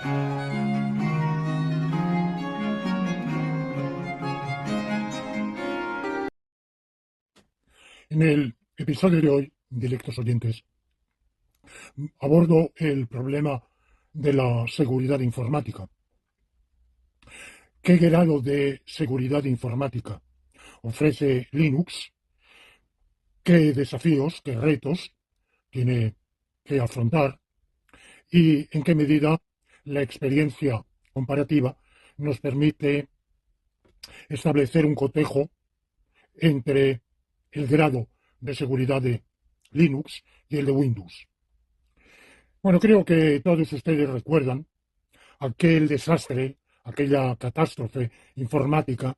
En el episodio de hoy, directos oyentes, abordo el problema de la seguridad informática. ¿Qué grado de seguridad informática ofrece Linux? ¿Qué desafíos, qué retos tiene que afrontar? ¿Y en qué medida la experiencia comparativa nos permite establecer un cotejo entre el grado de seguridad de Linux y el de Windows? Bueno, creo que todos ustedes recuerdan aquel desastre, aquella catástrofe informática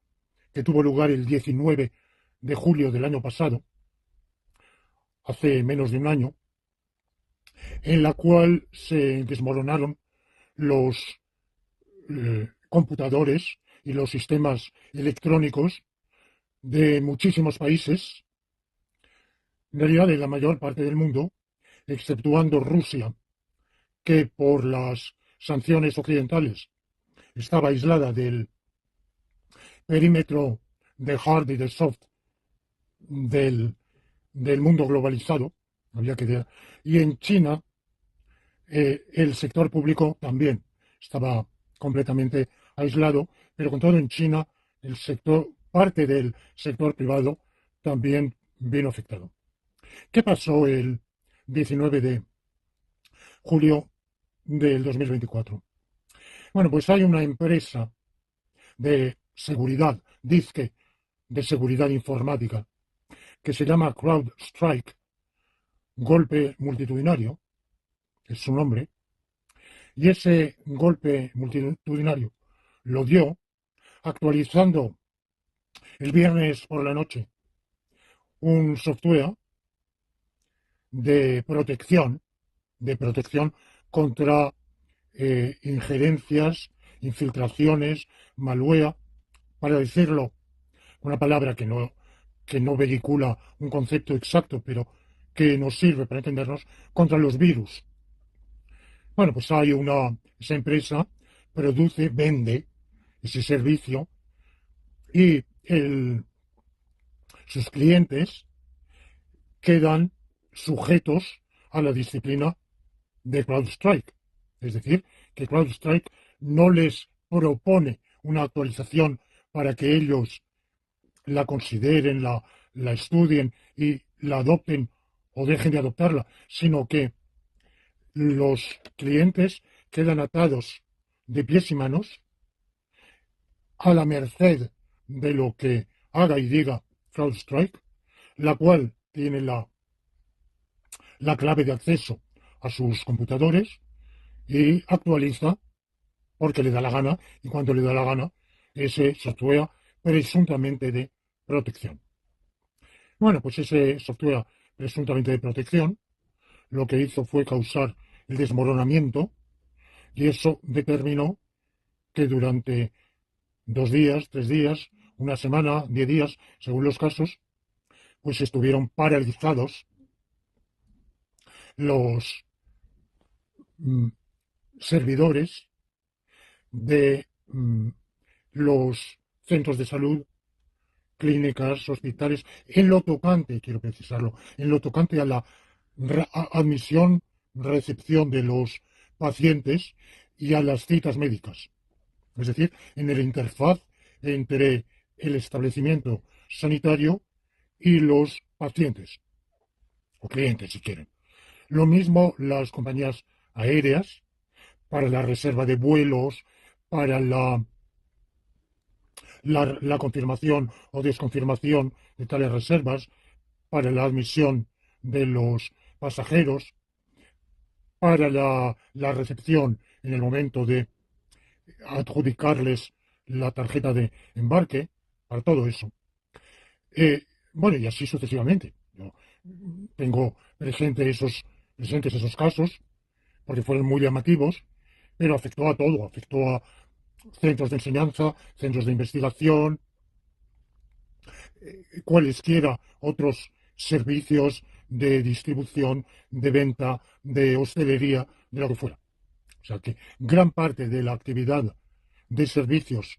que tuvo lugar el 19 de julio del año pasado, hace menos de un año, en la cual se desmoronaron los computadores y los sistemas electrónicos de muchísimos países, en realidad de la mayor parte del mundo, exceptuando Rusia, que por las sanciones occidentales estaba aislada del perímetro de hard y de soft del mundo globalizado. Y en China el sector público también estaba completamente aislado, pero con todo en China parte del sector privado también vino afectado. ¿Qué pasó el 19 de julio del 2024? Bueno, pues hay una empresa de seguridad, dizque de seguridad informática, que se llama CrowdStrike, golpe multitudinario, es su nombre, y ese golpe multitudinario lo dio actualizando el viernes por la noche un software de protección contra injerencias, infiltraciones, malware, para decirlo una palabra que no vehicula un concepto exacto, pero que nos sirve para entendernos, contra los virus. Bueno, pues esa empresa vende ese servicio y sus clientes quedan sujetos a la disciplina de CrowdStrike. Es decir, que CrowdStrike no les propone una actualización para que ellos la consideren, la estudien y la adopten o dejen de adoptarla, sino que los clientes quedan atados de pies y manos a la merced de lo que haga y diga CrowdStrike, la cual tiene la clave de acceso a sus computadores y actualiza porque le da la gana y cuando le da la gana ese software presuntamente de protección. Bueno, pues ese software presuntamente de protección lo que hizo fue causar el desmoronamiento y eso determinó que durante 2 días, 3 días, una semana, 10 días, según los casos, pues estuvieron paralizados los servidores de los centros de salud, clínicas, hospitales, en lo tocante, quiero precisarlo, en lo tocante a la admisión, recepción de los pacientes y a las citas médicas. Es decir, en la interfaz entre el establecimiento sanitario y los pacientes, o clientes si quieren. Lo mismo las compañías aéreas, para la reserva de vuelos, para la confirmación o desconfirmación de tales reservas, para la admisión de los pasajeros, para la recepción en el momento de adjudicarles la tarjeta de embarque, para todo eso. Bueno, y así sucesivamente. Yo tengo presentes esos casos, porque fueron muy llamativos, pero afectó a todo, afectó a centros de enseñanza, centros de investigación, cualesquiera otros servicios de distribución, de venta, de hostelería, de lo que fuera. sea que gran parte de la actividad de servicios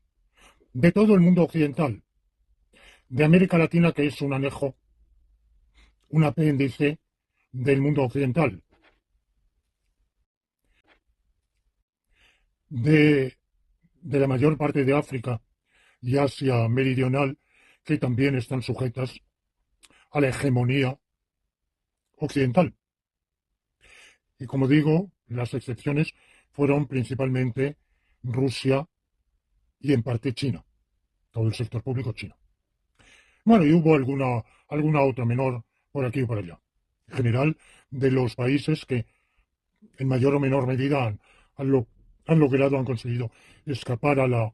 de todo el mundo occidental, de América Latina, que es un anejo, un apéndice del mundo occidental, de, de la mayor parte de África y Asia meridional, que también están sujetas a la hegemonía occidental. Y como digo, las excepciones fueron principalmente Rusia y en parte China, todo el sector público chino. Bueno, y hubo alguna otra menor por aquí o por allá. En general, de los países que en mayor o menor medida han logrado, han conseguido escapar a la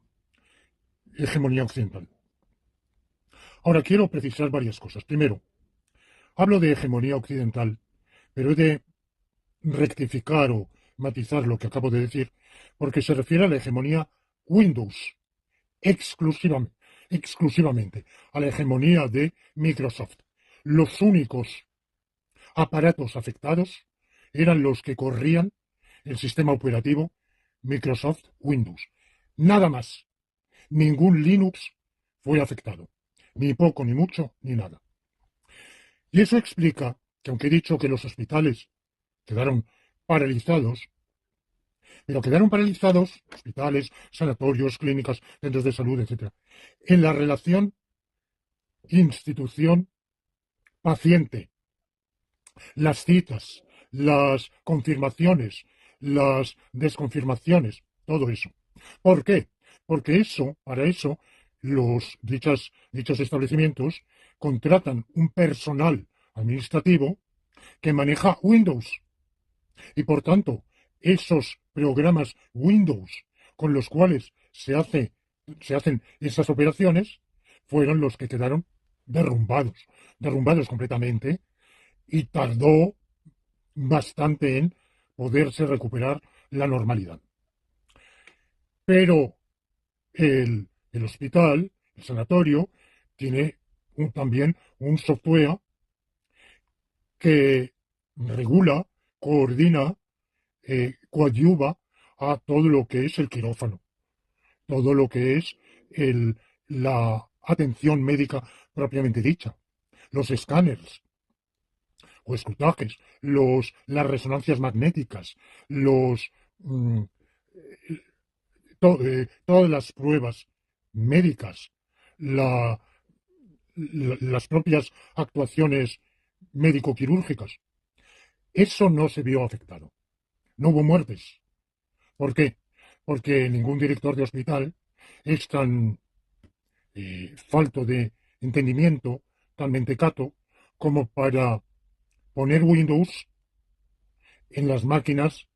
hegemonía occidental. Ahora quiero precisar varias cosas. Primero, hablo de hegemonía occidental, pero he de rectificar o matizar lo que acabo de decir, porque se refiere a la hegemonía Windows, exclusivamente, exclusivamente a la hegemonía de Microsoft. Los únicos aparatos afectados eran los que corrían el sistema operativo Microsoft Windows. Nada más. Ningún Linux fue afectado. Ni poco, ni mucho, ni nada. Y eso explica que, aunque he dicho que los hospitales quedaron paralizados, pero quedaron paralizados hospitales, sanatorios, clínicas, centros de salud, etc. En la relación institución-paciente, las citas, las confirmaciones, las desconfirmaciones, todo eso. ¿Por qué? Porque para eso, dichos establecimientos contratan un personal administrativo que maneja Windows. Y por tanto, esos programas Windows con los cuales se hacen esas operaciones fueron los que quedaron derrumbados completamente, y tardó bastante en poderse recuperar la normalidad. Pero el hospital, el sanatorio, tiene también un software que regula, coordina, coadyuva a todo lo que es el quirófano, todo lo que es la atención médica propiamente dicha, los escáneres o escrutajes, las resonancias magnéticas, mm, todas las pruebas médicas, las propias actuaciones médico-quirúrgicas. Eso no se vio afectado. No hubo muertes. ¿Por qué? Porque ningún director de hospital es tan falto de entendimiento, tan mentecato, como para poner Windows en las máquinas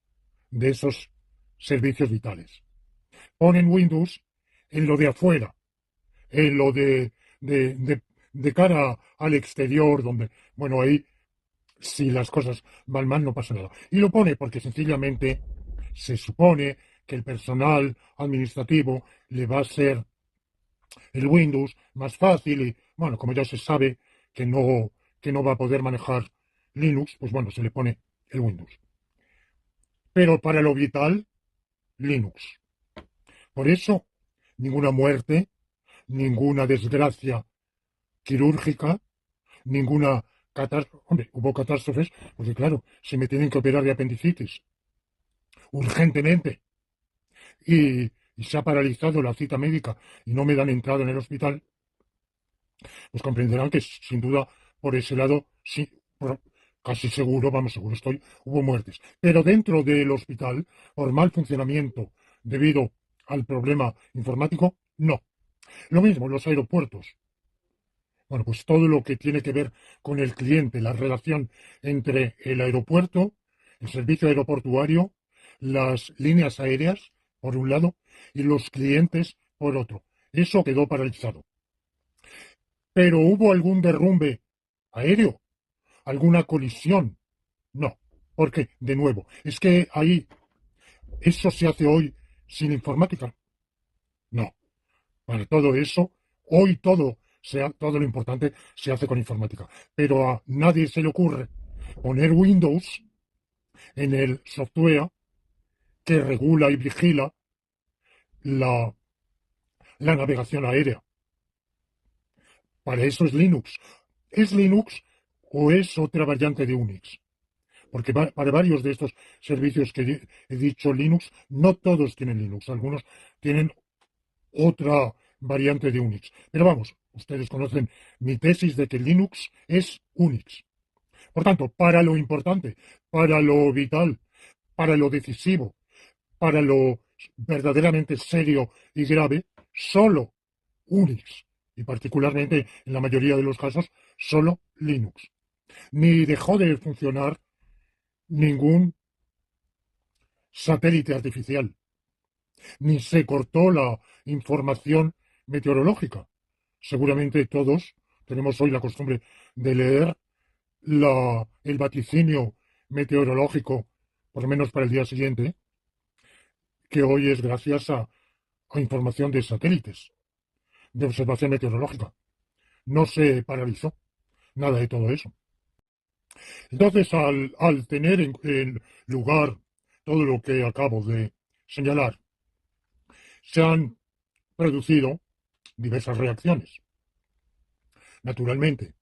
de esos servicios vitales. Ponen Windows en lo de afuera, en lo de cara al exterior, donde, bueno, ahí si las cosas van mal no pasa nada. Y lo pone porque sencillamente se supone que el personal administrativo le va a ser el Windows más fácil y, bueno, como ya se sabe que no va a poder manejar Linux, pues bueno, se le pone el Windows. Pero para lo vital, Linux. Por eso, ninguna muerte, ninguna desgracia quirúrgica, ninguna catástrofe. Hombre, hubo catástrofes, porque claro, se me tienen que operar de apendicitis urgentemente y se ha paralizado la cita médica y no me dan entrada en el hospital, pues comprenderán que sin duda por ese lado, sí, casi seguro, vamos, seguro estoy, hubo muertes. Pero dentro del hospital, por mal funcionamiento debido al problema informático, no. Lo mismo, los aeropuertos. Bueno, pues todo lo que tiene que ver con el cliente, la relación entre el aeropuerto, el servicio aeroportuario, las líneas aéreas, por un lado, y los clientes, por otro. Eso quedó paralizado. Pero ¿hubo algún derrumbe aéreo? ¿Alguna colisión? No. Porque, de nuevo, es que ahí, ¿eso se hace hoy sin informática? No. Para todo eso, hoy todo lo importante se hace con informática. Pero a nadie se le ocurre poner Windows en el software que regula y vigila la, la navegación aérea. Para eso es Linux. ¿Es Linux o es otra variante de Unix? Porque para varios de estos servicios que he dicho Linux, no todos tienen Linux. Algunos tienen otra variante de Unix. Pero vamos, ustedes conocen mi tesis de que Linux es Unix. Por tanto, para lo importante, para lo vital, para lo decisivo, para lo verdaderamente serio y grave, solo Unix. Y particularmente, en la mayoría de los casos, solo Linux. Ni dejó de funcionar ningún satélite artificial, ni se cortó la información meteorológica. Seguramente todos tenemos hoy la costumbre de leer el vaticinio meteorológico, por lo menos para el día siguiente, que hoy es gracias a información de satélites, de observación meteorológica. No se paralizó nada de todo eso. Entonces, al tener en lugar todo lo que acabo de señalar, se han producido diversas reacciones. Naturalmente,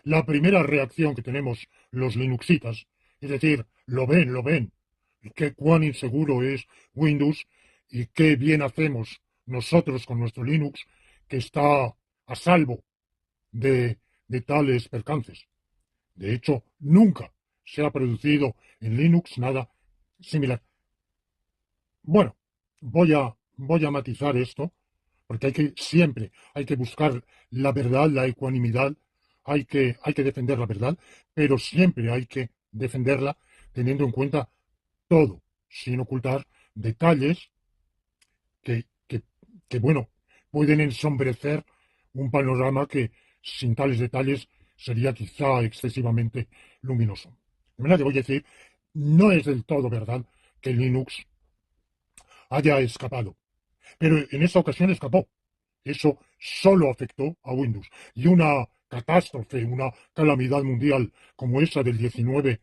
la primera reacción que tenemos los linuxitas, es decir, lo ven, qué cuán inseguro es Windows y qué bien hacemos nosotros con nuestro Linux, que está a salvo de tales percances. De hecho, nunca se ha producido en Linux nada similar. Bueno, voy a matizar esto, porque siempre hay que buscar la verdad, la ecuanimidad, hay que defender la verdad, pero siempre hay que defenderla teniendo en cuenta todo, sin ocultar detalles que, que, que, bueno, pueden ensombrecer un panorama que sin tales detalles sería quizá excesivamente luminoso. De manera que voy a decir, no es del todo verdad que Linux haya escapado, pero en esa ocasión escapó. Eso solo afectó a Windows. Y una catástrofe, una calamidad mundial como esa del 19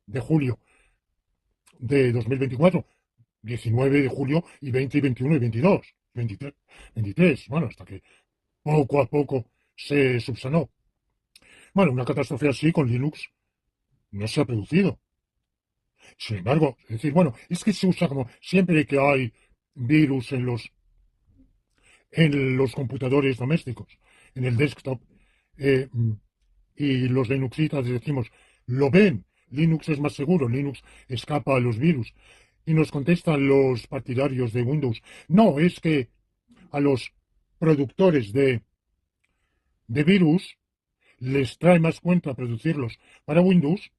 de julio de 2024, 19 de julio y 20 y 21 y 22, 23, bueno, hasta que poco a poco se subsanó. Bueno, una catástrofe así con Linux no se ha producido. Sin embargo, es decir, bueno, es que se usa como siempre que hay virus en los computadores domésticos, en el desktop, eh, y los linuxitas decimos, lo ven, Linux es más seguro, Linux escapa a los virus. Y nos contestan los partidarios de Windows, no, es que a los productores de virus les trae más cuenta producirlos para Windows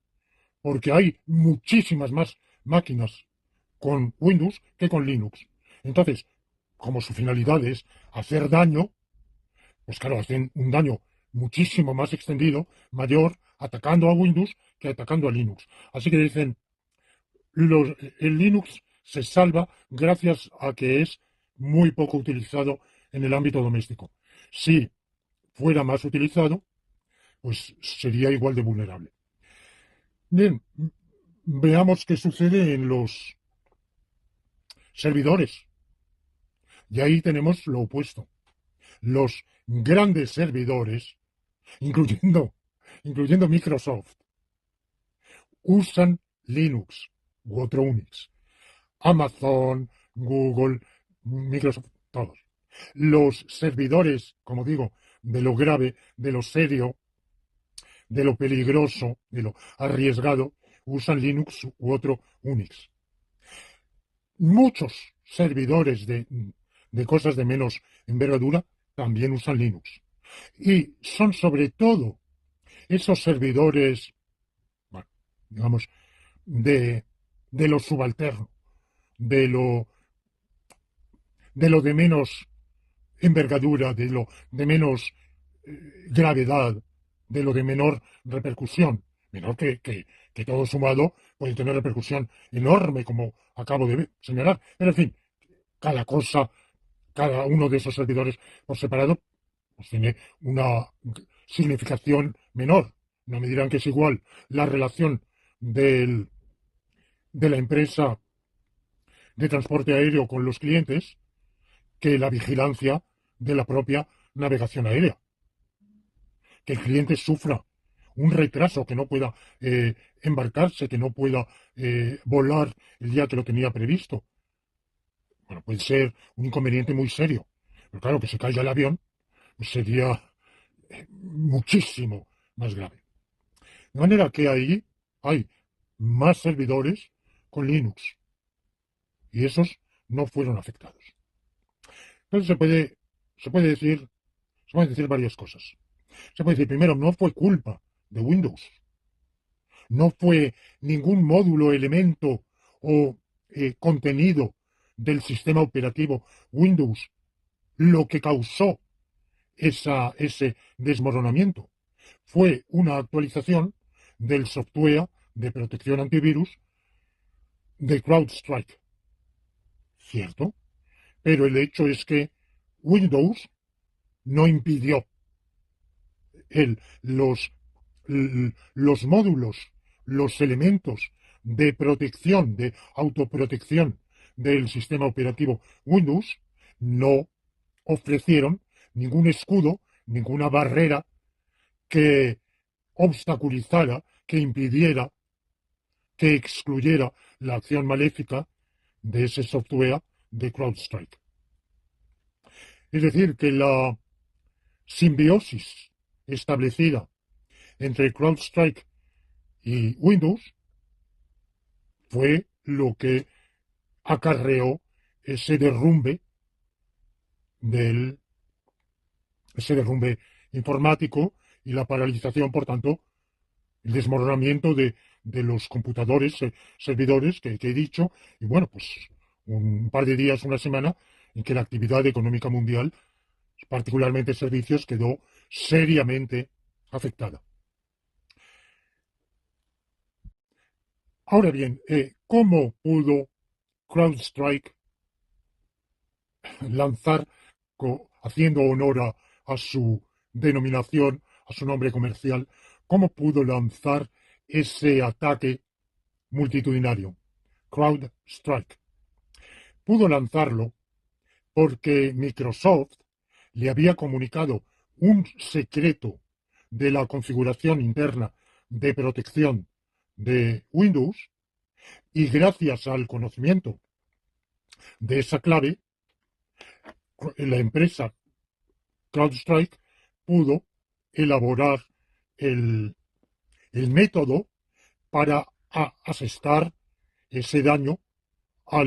porque hay muchísimas más máquinas con Windows que con Linux. Entonces, como su finalidad es hacer daño, pues claro, hacen un daño muchísimo más extendido, mayor, atacando a Windows que atacando a Linux. Así que dicen, el Linux se salva gracias a que es muy poco utilizado en el ámbito doméstico. Si fuera más utilizado, pues sería igual de vulnerable. Bien, veamos qué sucede en los servidores. Y ahí tenemos lo opuesto. Los grandes servidores, incluyendo Microsoft, usan Linux u otro Unix. Amazon, Google, Microsoft, todos. Los servidores, como digo, de lo grave, de lo serio, de lo peligroso, de lo arriesgado, usan Linux u otro Unix. Muchos servidores de cosas de menos envergadura también usan Linux. Y son sobre todo esos servidores, bueno, digamos, de lo subalterno, de lo, de lo de menos envergadura, de lo de menos gravedad, de lo de menor repercusión, menor que todo sumado puede tener repercusión enorme, como acabo de señalar. Pero en fin, cada cosa, cada uno de esos servidores por separado, pues tiene una significación menor. No me dirán que es igual la relación de la empresa de transporte aéreo con los clientes que la vigilancia de la propia navegación aérea. Que el cliente sufra un retraso, que no pueda embarcarse, que no pueda volar el día que lo tenía previsto. Bueno, puede ser un inconveniente muy serio. Pero claro, que se caiga el avión pues sería muchísimo más grave. De manera que ahí hay más servidores con Linux y esos no fueron afectados. Entonces se pueden decir varias cosas. Se puede decir, primero, no fue culpa de Windows. No fue ningún módulo, elemento o contenido del sistema operativo Windows lo que causó ese desmoronamiento. Fue una actualización del software de protección antivirus de CrowdStrike. ¿Cierto? Pero el hecho es que Windows no impidió el, los, los módulos, los elementos de protección, de autoprotección del sistema operativo Windows, no ofrecieron ningún escudo, ninguna barrera que obstaculizara, que impidiera, que excluyera la acción maléfica de ese software de CrowdStrike. Es decir, que la simbiosis establecida entre CrowdStrike y Windows fue lo que acarreó ese derrumbe del ese derrumbe informático y la paralización, por tanto, el desmoronamiento de los computadores, servidores que he dicho, y bueno, pues un par de días, una semana, en que la actividad económica mundial, particularmente servicios, quedó seriamente afectada. Ahora bien, ¿cómo pudo CrowdStrike lanzar, haciendo honor a su denominación, a su nombre comercial, cómo pudo lanzar ese ataque multitudinario? CrowdStrike. Pudo lanzarlo porque Microsoft le había comunicado un secreto de la configuración interna de protección de Windows y gracias al conocimiento de esa clave, la empresa CrowdStrike pudo elaborar el, el método para asestar ese daño a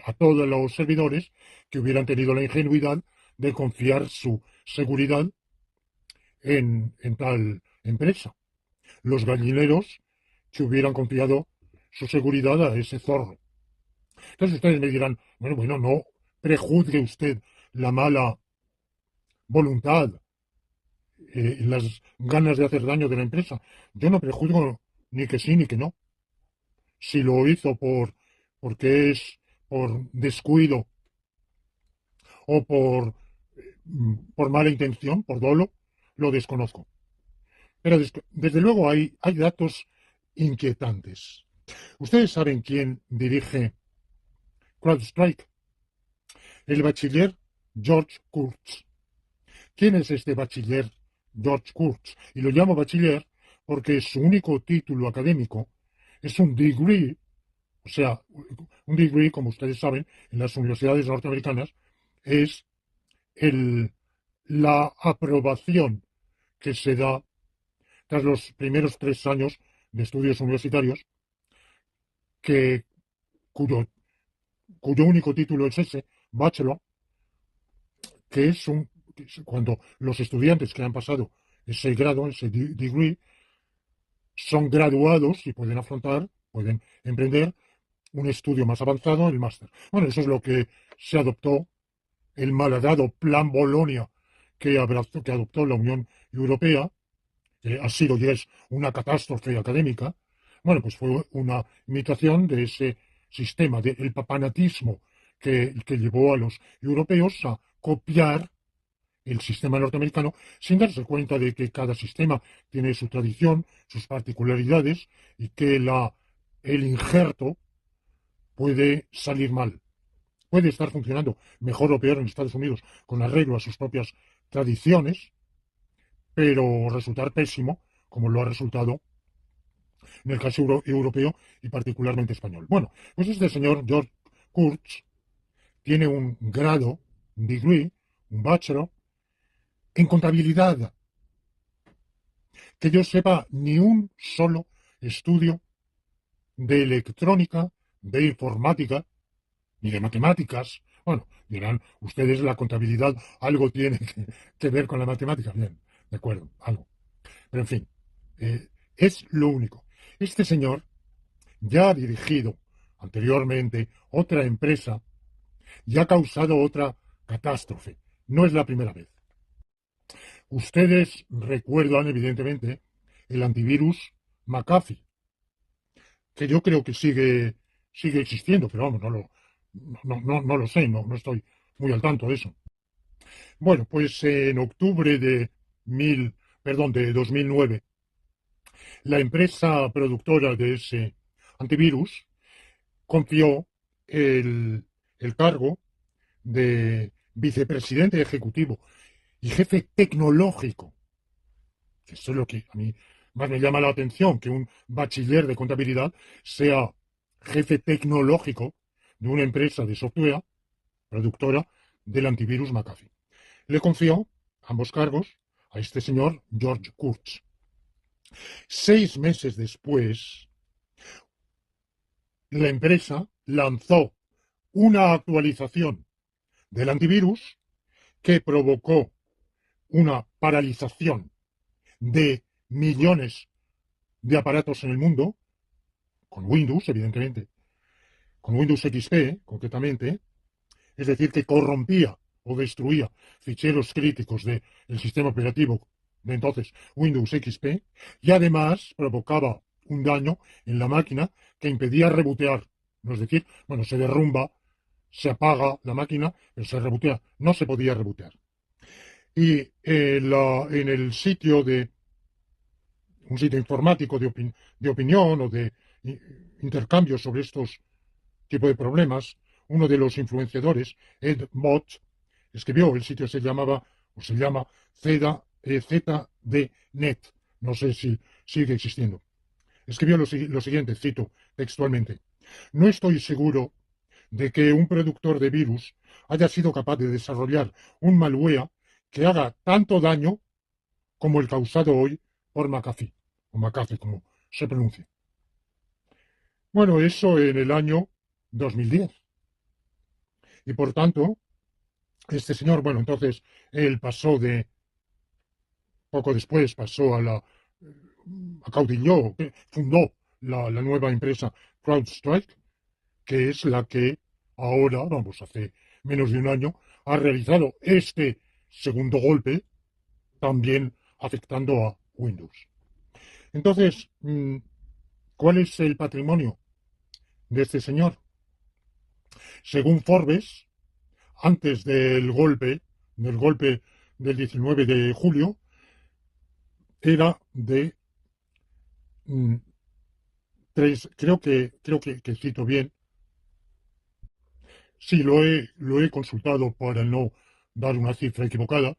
a todos los servidores que hubieran tenido la ingenuidad de confiar su seguridad en tal empresa. Los gallineros que hubieran confiado su seguridad a ese zorro. Entonces ustedes me dirán, bueno, no prejuzgue usted la mala voluntad, las ganas de hacer daño de la empresa. Yo no prejuzgo ni que sí ni que no. Si lo hizo porque es por descuido o por mala intención, por dolo, lo desconozco. Pero desde luego hay datos inquietantes. ¿Ustedes saben quién dirige CrowdStrike? El bachiller George Kurtz. ¿Quién es este bachiller George Kurtz? Y lo llamo bachiller porque su único título académico es un degree, o sea, un degree, como ustedes saben, en las universidades norteamericanas, es la aprobación que se da tras los primeros 3 años de estudios universitarios, que, cuyo, cuyo único título es ese, bachelor, que es cuando los estudiantes que han pasado ese grado, ese degree, son graduados y pueden emprender un estudio más avanzado, el máster. Bueno, eso es lo que se adoptó, el malhadado Plan Bolonia que adoptó la Unión Europea, que ha sido y es una catástrofe académica. Bueno, pues fue una imitación de ese sistema, del papanatismo que llevó a los europeos a copiar el sistema norteamericano sin darse cuenta de que cada sistema tiene su tradición, sus particularidades y que el injerto puede salir mal. Puede estar funcionando mejor o peor en Estados Unidos con arreglo a sus propias tradiciones, pero resultar pésimo, como lo ha resultado en el caso europeo y particularmente español. Bueno, pues este señor George Kurtz tiene un grado, un degree, un bachelor en contabilidad. Que yo sepa ni un solo estudio de electrónica, de informática, ni de matemáticas. Bueno, dirán ustedes, la contabilidad algo tiene que ver con la matemática. Bien, de acuerdo, algo. Pero en fin, es lo único. Este señor ya ha dirigido anteriormente otra empresa y ha causado otra catástrofe. No es la primera vez. Ustedes recuerdan, evidentemente, el antivirus McAfee, que yo creo que sigue existiendo, pero vamos, no lo sé, no estoy muy al tanto de eso. Bueno, pues en octubre de 2009, la empresa productora de ese antivirus confió el, el cargo de vicepresidente ejecutivo y jefe tecnológico, que eso es lo que a mí más me llama la atención, que un bachiller de contabilidad sea jefe tecnológico de una empresa de software productora del antivirus McAfee. Le confió ambos cargos a este señor George Kurtz. 6 meses después, la empresa lanzó una actualización del antivirus que provocó una paralización de millones de aparatos en el mundo, con Windows, evidentemente, con Windows XP, concretamente, es decir, que corrompía o destruía ficheros críticos del sistema operativo de entonces Windows XP, y además provocaba un daño en la máquina que impedía rebotear. No, es decir, bueno, se derrumba, se apaga la máquina, pero se rebotea. No se podía rebotear. Y en el sitio de un sitio informático de opinión o de intercambio sobre estos tipos de problemas, uno de los influenciadores, Ed Mott, escribió, el sitio se llamaba o se llama ZDNet, no sé si sigue existiendo. Escribió lo siguiente, cito textualmente: no estoy seguro de que un productor de virus haya sido capaz de desarrollar un malware que haga tanto daño como el causado hoy por McAfee, o McAfee como se pronuncia. Bueno, eso en el año 2010. Y por tanto, este señor, bueno, entonces él poco después pasó acaudilló, fundó la nueva empresa CrowdStrike, que es la que ahora, vamos, hace menos de un año, ha realizado este segundo golpe, también afectando a Windows. Entonces, ¿cuál es el patrimonio de este señor? Según Forbes, antes del golpe del 19 de julio, era de mm, creo que cito bien. Sí, lo he consultado para no dar una cifra equivocada.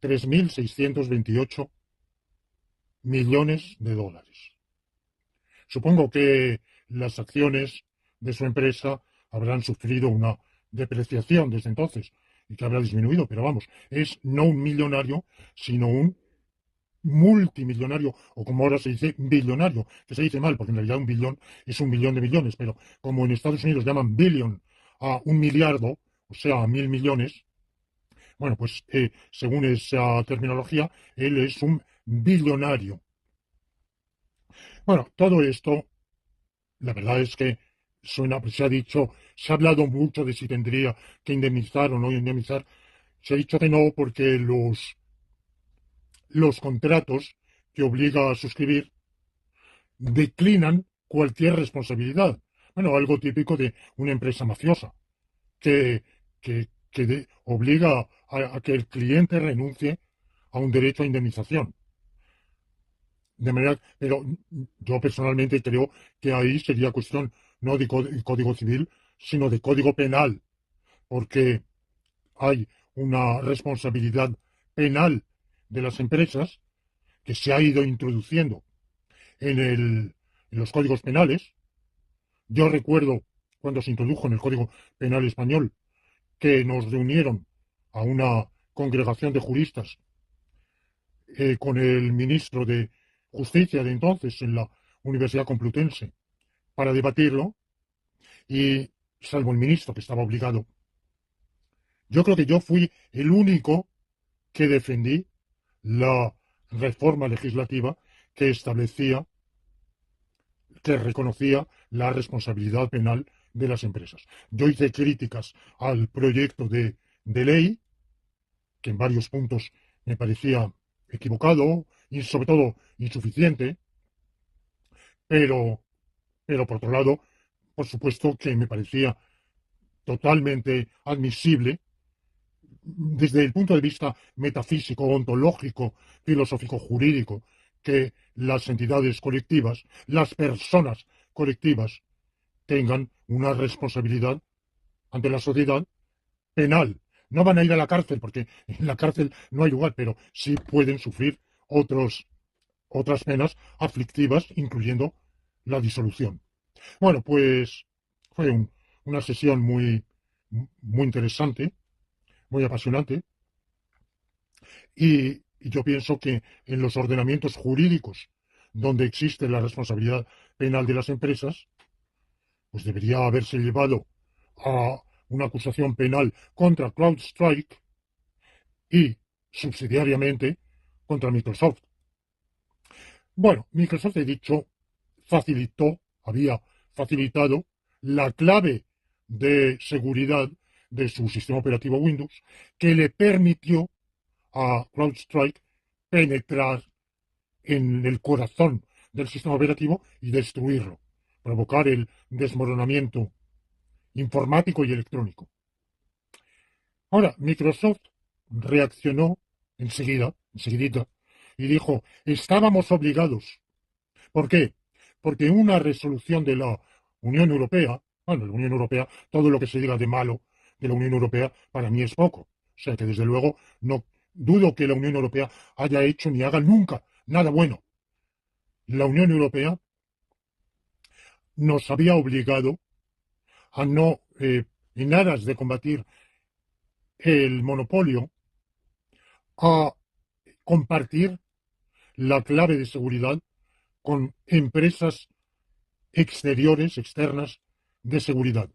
3.628 millones de dólares. Supongo que las acciones de su empresa habrán sufrido una depreciación desde entonces y que habrá disminuido, pero vamos, es no un millonario, sino un multimillonario, o como ahora se dice, billonario, que se dice mal, porque en realidad un billón es un billón de millones, pero como en Estados Unidos llaman billion a 1 miliardo, o sea, a 1.000 millones, bueno, pues según esa terminología, él es un billonario. Bueno, todo esto, la verdad es que suena, pues se ha dicho, se ha hablado mucho de si tendría que indemnizar o no indemnizar. Se ha dicho que no, porque los contratos que obliga a suscribir declinan cualquier responsabilidad. Bueno, algo típico de una empresa mafiosa, que obliga a que el cliente renuncie a un derecho a indemnización. De manera, pero yo personalmente creo que ahí sería cuestión no de código civil, sino de código penal, porque hay una responsabilidad penal de las empresas que se ha ido introduciendo en los códigos penales. Yo recuerdo cuando se introdujo en el Código Penal español que nos reunieron a una congregación de juristas con el ministro de Justicia de entonces en la Universidad Complutense para debatirlo, y salvo el ministro que estaba obligado, yo creo que yo fui el único que defendí la reforma legislativa que establecía, que reconocía la responsabilidad penal de las empresas. Yo hice críticas al proyecto de ley, que en varios puntos me parecía equivocado y sobre todo insuficiente, pero, pero por otro lado, por supuesto que me parecía totalmente admisible desde el punto de vista metafísico, ontológico, filosófico, jurídico, que las entidades colectivas, las personas colectivas, tengan una responsabilidad ante la sociedad penal. No van a ir a la cárcel, porque en la cárcel no hay lugar, pero sí pueden sufrir otras penas aflictivas, incluyendo la disolución. Bueno, pues fue una sesión muy interesante, muy apasionante, y yo pienso que en los ordenamientos jurídicos donde existe la responsabilidad penal de las empresas, pues debería haberse llevado a una acusación penal contra CrowdStrike y, subsidiariamente, contra Microsoft. Bueno, Microsoft, he dicho, había facilitado la clave de seguridad de su sistema operativo Windows, que le permitió a CrowdStrike penetrar en el corazón del sistema operativo y destruirlo, provocar el desmoronamiento informático y electrónico. Ahora, Microsoft reaccionó enseguidita, y dijo, estábamos obligados. ¿Por qué? Porque una resolución de la Unión Europea, bueno, la Unión Europea, todo lo que se diga de malo de la Unión Europea, para mí es poco. O sea que, desde luego, no dudo que la Unión Europea haya hecho ni haga nunca nada bueno. La Unión Europea nos había obligado a no, en aras de combatir el monopolio, a compartir la clave de seguridad con empresas exteriores, externas, de seguridad.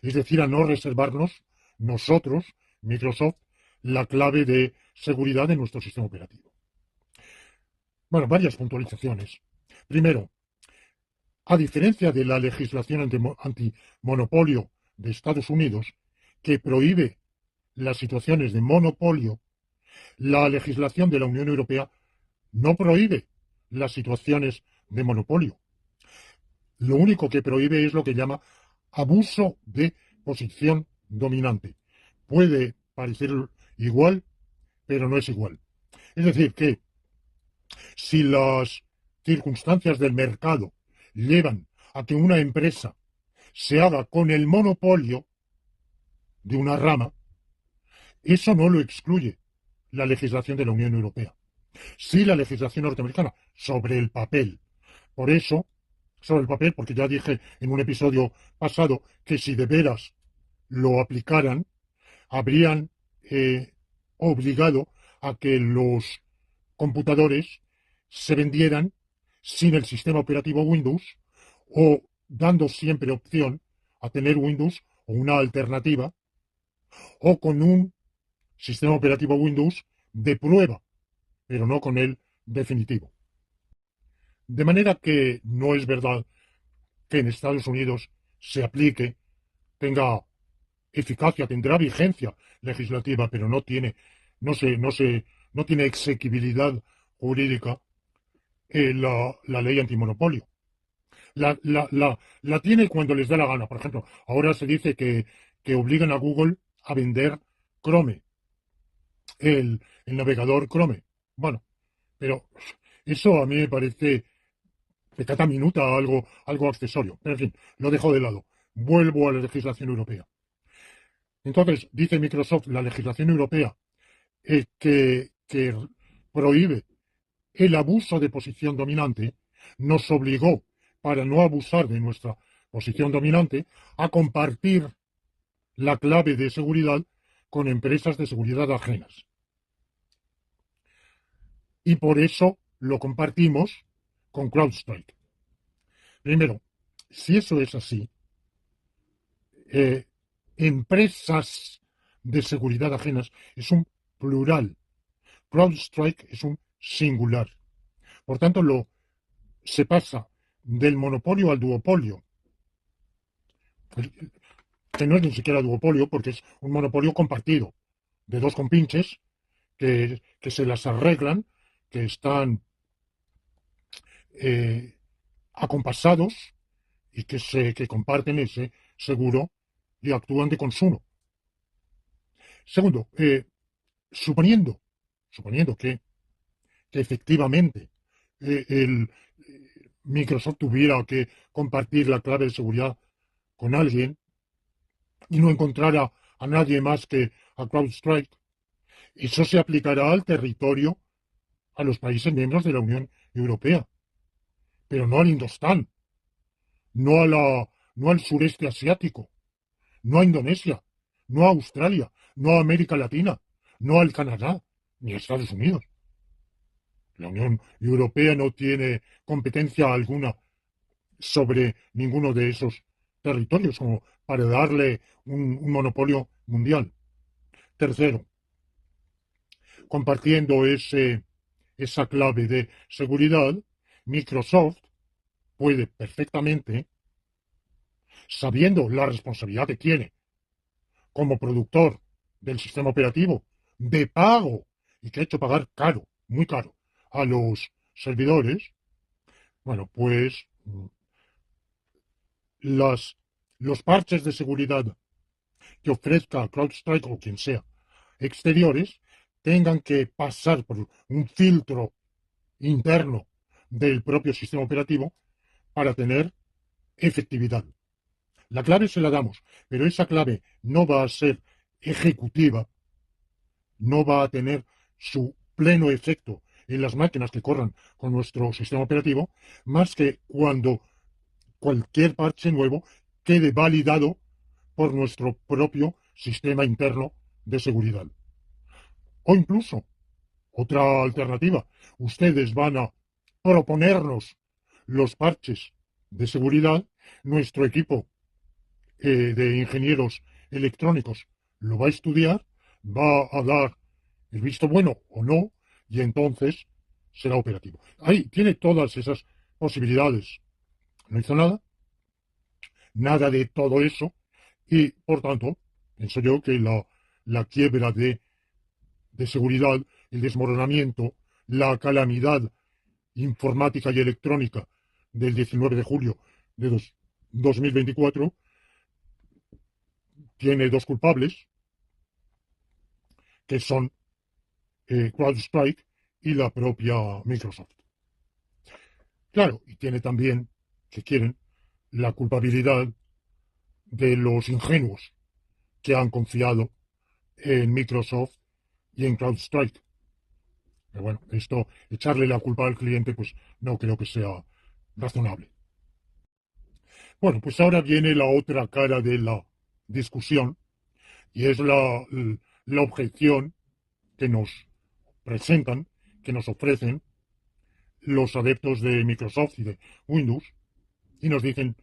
Es decir, a no reservarnos nosotros, Microsoft, la clave de seguridad de nuestro sistema operativo. Bueno, varias puntualizaciones. Primero, a diferencia de la legislación antimonopolio de Estados Unidos, que prohíbe las situaciones de monopolio, la legislación de la Unión Europea no prohíbe las situaciones de monopolio. Lo único que prohíbe es lo que llama abuso de posición dominante. Puede parecer igual, pero no es igual. Es decir, que si las circunstancias del mercado llevan a que una empresa se haga con el monopolio de una rama, eso no lo excluye la legislación de la Unión Europea. Sí, la legislación norteamericana, sobre el papel. Por eso, sobre el papel, porque ya dije en un episodio pasado que si de veras lo aplicaran, habrían obligado a que los computadores se vendieran sin el sistema operativo Windows, o dando siempre opción a tener Windows o una alternativa, o con un sistema operativo Windows de prueba, pero no con el definitivo. De manera que no es verdad que en Estados Unidos se aplique, tenga eficacia, tendrá vigencia legislativa, pero no tiene exequibilidad jurídica la ley antimonopolio. La tiene cuando les da la gana. Por ejemplo, ahora se dice que obligan a Google a vender Chrome, el navegador Chrome. Bueno, pero eso a mí me parece Peccata minuta, algo accesorio. Pero en fin, lo dejo de lado. Vuelvo a la legislación europea. Entonces, dice Microsoft, la legislación europea que prohíbe el abuso de posición dominante, nos obligó, para no abusar de nuestra posición dominante, a compartir la clave de seguridad con empresas de seguridad ajenas. Y por eso lo compartimos con CrowdStrike. Primero, si eso es así, empresas de seguridad ajenas es un plural. CrowdStrike es un singular. Por tanto, se pasa del monopolio al duopolio, que no es ni siquiera duopolio porque es un monopolio compartido de dos compinches que se las arreglan, que están acompasados y que comparten ese seguro y actúan de consumo. Segundo, suponiendo que efectivamente el Microsoft tuviera que compartir la clave de seguridad con alguien y no encontrara a nadie más que a CrowdStrike, eso se aplicará al territorio, a los países miembros de la Unión Europea, pero no al Indostán, no al sureste asiático, no a Indonesia, no a Australia, no a América Latina, no al Canadá, ni a Estados Unidos. La Unión Europea no tiene competencia alguna sobre ninguno de esos territorios como para darle un monopolio mundial. Tercero, compartiendo esa clave de seguridad, Microsoft puede perfectamente, sabiendo la responsabilidad que tiene como productor del sistema operativo de pago y que ha hecho pagar caro, muy caro, a los servidores, bueno, pues los parches de seguridad que ofrezca CrowdStrike o quien sea exteriores tengan que pasar por un filtro interno del propio sistema operativo para tener efectividad. La clave se la damos, pero esa clave no va a ser ejecutiva, no va a tener su pleno efecto en las máquinas que corran con nuestro sistema operativo, más que cuando cualquier parche nuevo quede validado por nuestro propio sistema interno de seguridad. O incluso, otra alternativa, ustedes van a proponernos los parches de seguridad, nuestro equipo de ingenieros electrónicos lo va a estudiar, va a dar el visto bueno o no, y entonces será operativo. Ahí tiene todas esas posibilidades. No hizo nada de todo eso, y por tanto, pienso yo que la quiebra de seguridad, el desmoronamiento, la calamidad informática y electrónica del 19 de julio de 2024 tiene dos culpables, que son CrowdStrike y la propia Microsoft. Claro, y tiene también, si quieren, la culpabilidad de los ingenuos que han confiado en Microsoft y en CrowdStrike. Pero bueno, esto, echarle la culpa al cliente, pues no creo que sea razonable. Bueno, pues ahora viene la otra cara de la discusión y es la objeción que nos presentan, que nos ofrecen los adeptos de Microsoft y de Windows y nos dicen,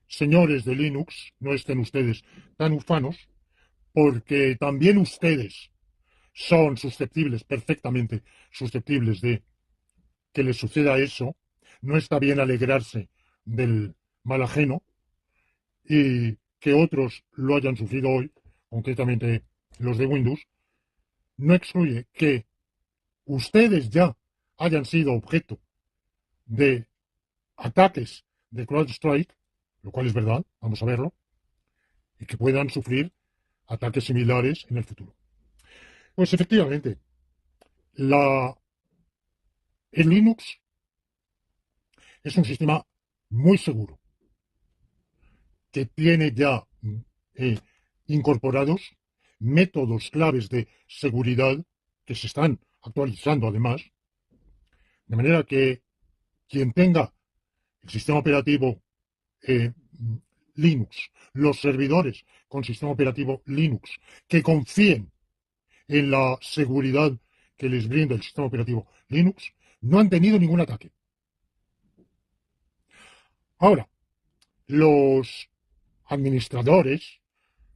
señores de Linux, no estén ustedes tan ufanos, porque también ustedes son susceptibles, perfectamente susceptibles de que les suceda eso. No está bien alegrarse del mal ajeno y que otros lo hayan sufrido hoy, concretamente los de Windows, no excluye que ustedes ya hayan sido objeto de ataques de CrowdStrike, lo cual es verdad, vamos a verlo, y que puedan sufrir ataques similares en el futuro. Pues efectivamente, en Linux es un sistema muy seguro, que tiene ya eh, incorporados métodos claves de seguridad que se están actualizando además, de manera que quien tenga el sistema operativo eh, Linux, los servidores con sistema operativo Linux, que confíen en la seguridad que les brinda el sistema operativo Linux, no han tenido ningún ataque. Ahora, los administradores,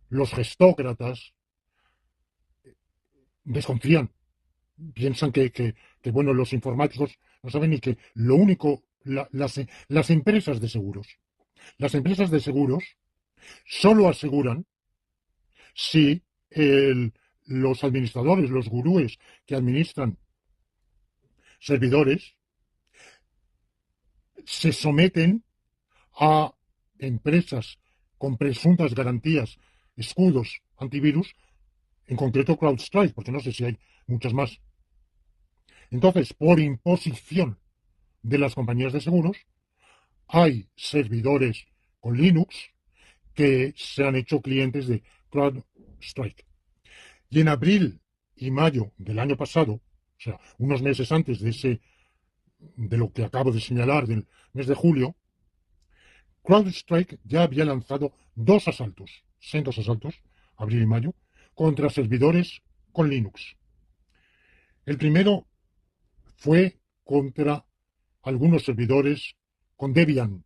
los gestócratas, desconfían, piensan que, bueno, los informáticos no saben ni que lo único, las empresas de seguros, solo aseguran si los administradores, los gurúes que administran servidores, se someten a empresas con presuntas garantías, escudos antivirus, en concreto CrowdStrike, porque no sé si hay muchas más. Entonces, por imposición de las compañías de seguros, hay servidores con Linux que se han hecho clientes de CrowdStrike. Y en abril y mayo del año pasado, o sea, unos meses antes de lo que acabo de señalar, del mes de julio, CrowdStrike ya había lanzado sendos asaltos, abril y mayo, contra servidores con Linux. El primero fue contra algunos servidores con Debian,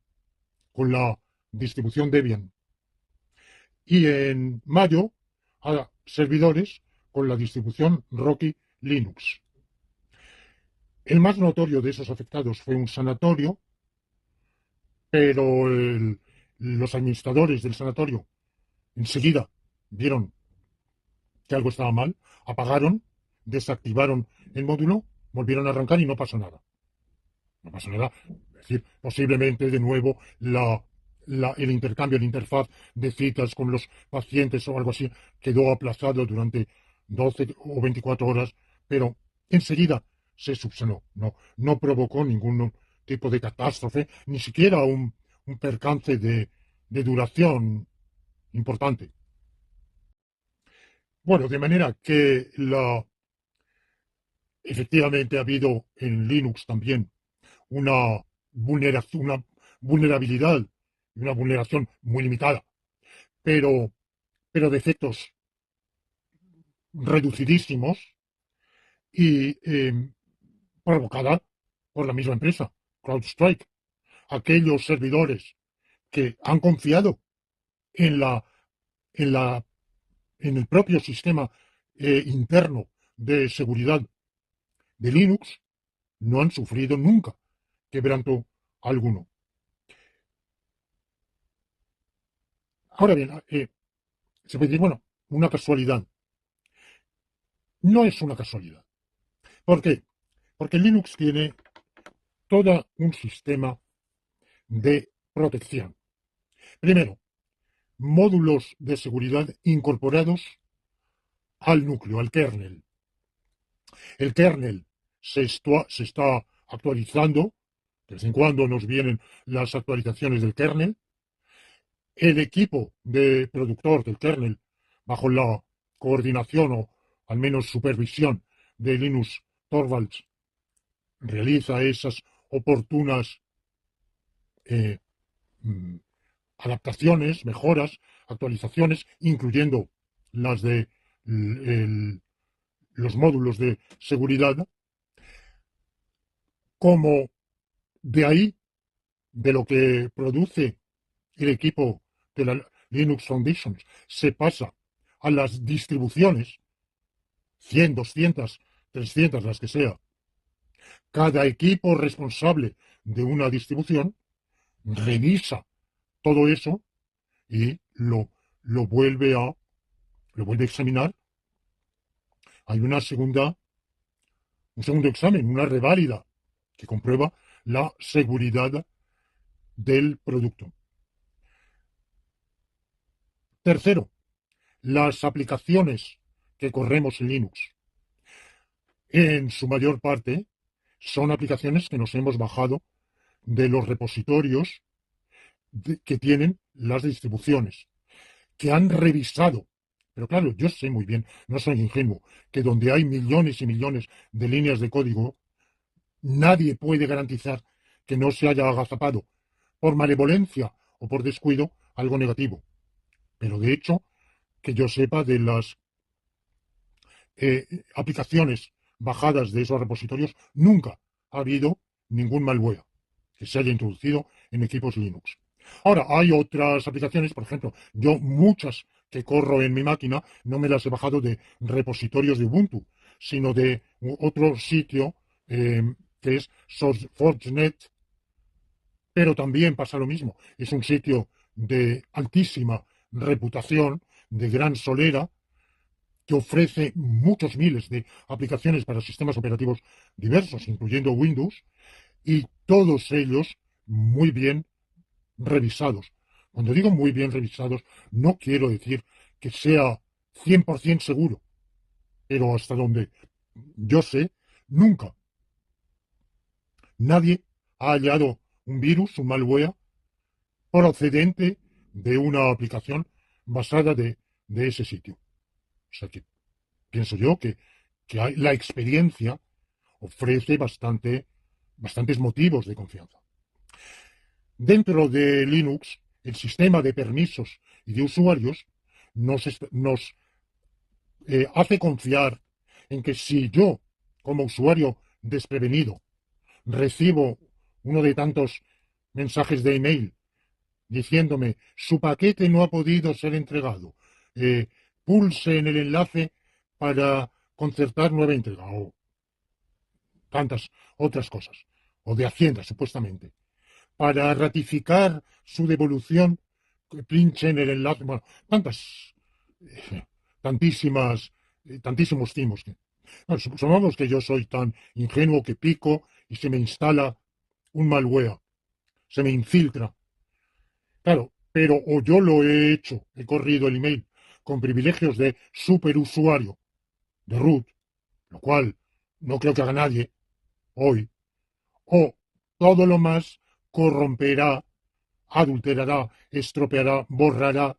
con la distribución Debian. Y en mayo a servidores con la distribución Rocky Linux. El más notorio de esos afectados fue un sanatorio, pero los administradores del sanatorio enseguida vieron que algo estaba mal, apagaron, desactivaron el módulo, volvieron a arrancar y no pasó nada. No pasó nada. Es decir, posiblemente de nuevo el intercambio, la interfaz de citas con los pacientes o algo así quedó aplazado durante 12 o 24 horas, pero enseguida se subsanó. No provocó ningún tipo de catástrofe, ni siquiera un percance de duración importante. Bueno, de manera que efectivamente ha habido en Linux también una vulnerabilidad y una vulneración muy limitada, pero, pero de efectos reducidísimos y provocada por la misma empresa, CrowdStrike. Aquellos servidores que han confiado en en la, en el propio sistema interno de seguridad de Linux no han sufrido nunca quebranto alguno. Ahora bien, se puede decir, bueno, una casualidad. No es una casualidad. ¿Por qué? Porque Linux tiene todo un sistema de protección. Primero, módulos de seguridad incorporados al núcleo, al kernel. El kernel se está actualizando, de vez en cuando nos vienen las actualizaciones del kernel. El equipo de productor del kernel, bajo la coordinación o al menos supervisión de Linus Torvalds, realiza esas oportunas eh, mm, adaptaciones, mejoras, actualizaciones, incluyendo las de los módulos de seguridad, como de ahí, de lo que produce el equipo de la Linux Foundation, se pasa a las distribuciones, 100, 200, 300, las que sea. Cada equipo responsable de una distribución revisa todo eso y lo vuelve a examinar. Hay un segundo examen, una reválida, que comprueba la seguridad del producto. Tercero, las aplicaciones que corremos en Linux, en su mayor parte, son aplicaciones que nos hemos bajado de los repositorios que tienen las distribuciones, que han revisado. Pero claro, yo sé muy bien, no soy ingenuo, que donde hay millones y millones de líneas de código, nadie puede garantizar que no se haya agazapado por malevolencia o por descuido algo negativo. Pero de hecho, que yo sepa de las aplicaciones bajadas de esos repositorios, nunca ha habido ningún malware que se haya introducido en equipos Linux. Ahora, hay otras aplicaciones, por ejemplo, yo muchas que corro en mi máquina no me las he bajado de repositorios de Ubuntu, sino de otro sitio que es SourceForge.net, pero también pasa lo mismo. Es un sitio de altísima reputación, de gran solera, que ofrece muchos miles de aplicaciones para sistemas operativos diversos, incluyendo Windows, y todos ellos muy bien revisados. Cuando digo muy bien revisados, no quiero decir que sea 100% seguro, pero hasta donde yo sé, nunca nadie ha hallado un virus, un malware, procedente de una aplicación basada de ese sitio. O sea que pienso yo que la experiencia ofrece bastantes motivos de confianza. Dentro de Linux, el sistema de permisos y de usuarios nos hace confiar en que si yo, como usuario desprevenido, recibo uno de tantos mensajes de email diciéndome su paquete no ha podido ser entregado, pulse en el enlace para concertar nueva entrega o tantas otras cosas, o de Hacienda supuestamente, para ratificar su devolución, pinche en el enlace, bueno, eh, tantísimos timos. Bueno, supongamos que yo soy tan ingenuo que pico y se me instala un malware, se me infiltra. Claro, pero o yo lo he hecho, he corrido el email con privilegios de superusuario, de root, lo cual no creo que haga nadie hoy, o todo lo más corromperá, adulterará, estropeará, borrará